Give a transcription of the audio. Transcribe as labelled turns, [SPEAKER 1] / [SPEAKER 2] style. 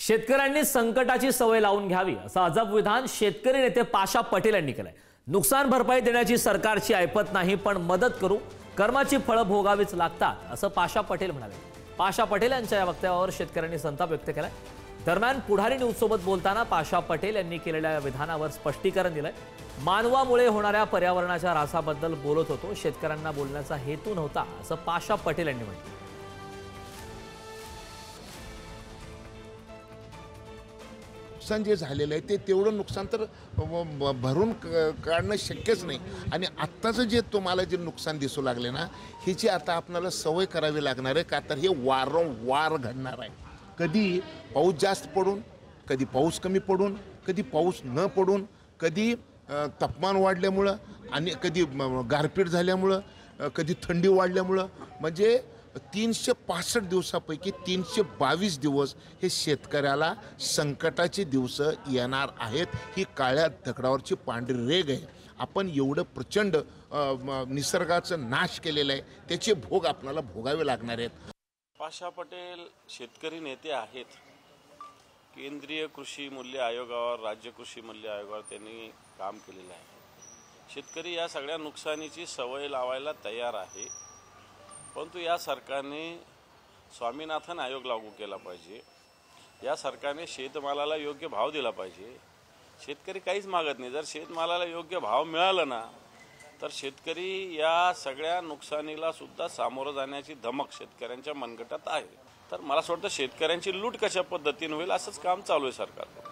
[SPEAKER 1] शेतकऱ्यांनी संकटाची सवय लावून घ्यावी असं अजब विधान शेतकरी नेते पाशा पटेल यांनी केलंय। नुकसान भरपाई देण्याची सरकारची ऐपत नाही, पण मदत करू कर्माची फळं भोगावीच लागतात असं पाशा पटेल म्हणाले। पाशा पटेल यांच्या या वक्तव्यावर शेतकऱ्यांनी संताप व्यक्त केलाय। दरम्यान पुढारी न्यूज सोबत बोलताना पाशा पटेल यांनी केलेल्या विधानावर स्पष्टीकरण दिलंय। मानवामुळे होणाऱ्या पर्यावरणाच्या ऱ्हासाबद्दल बोलत होतो, शेतकऱ्यांना बोलण्याचा हेतू नव्हता असं पाशा पटेल यांनी म्हटलं।
[SPEAKER 2] नुकसान जे झालेलं आहे ते तेवढं नुकसान तर भरून काढणं शक्यच नाही। आणि आत्ताचं जे तुम्हाला जे नुकसान दिसू लागले ना, ह्याची आता आपल्याला सवय करावी लागणार आहे, का तर हे वारंवार घडणार आहे। कधी पाऊस जास्त पडून, कधी पाऊस कमी पडून, कधी पाऊस न पडून, कधी तापमान वाढल्यामुळं आणि कधी गारपीट झाल्यामुळं, कधी थंडी वाढल्यामुळं, म्हणजे 365 दिवसापैकी 322 दिवस हे शेतकऱ्याला संकटाचे दिवस येणार आहेत। ही काळ्या दगडावरची पांढरी रेघ आहे। आपण एवढं प्रचंड निसर्गाचं नाश केलेलं आहे, त्याचे भोग आपल्याला भोगावे लागणार आहेत।
[SPEAKER 3] पाशा पटेल शेतकरी नेते आहेत। केंद्रीय कृषी मूल्य आयोगावर, राज्य कृषी मूल्य आयोगावर त्यांनी काम केलेलं आहे। शेतकरी या सगळ्या नुकसानीची सवय लावायला तयार आहे, परंतु या सरकारने स्वामीनाथन आयोग लागू केला पाहिजे। या सरकारने शेतमालाला योग्य भाव दिला पाहिजे। शेतकरी काहीच मागत नाही। जर शेतमालाला योग्य भाव मिळाला ना, तर शेतकरी या सगळ्या नुकसानीला सुद्धा सामोरं जाण्याची धमक शेतकऱ्यांच्या मनगटात आहे। तर मला असं वाटतं शेतकऱ्यांची लूट कशा पद्धतीने होईल असंच काम चालू आहे सरकारचं।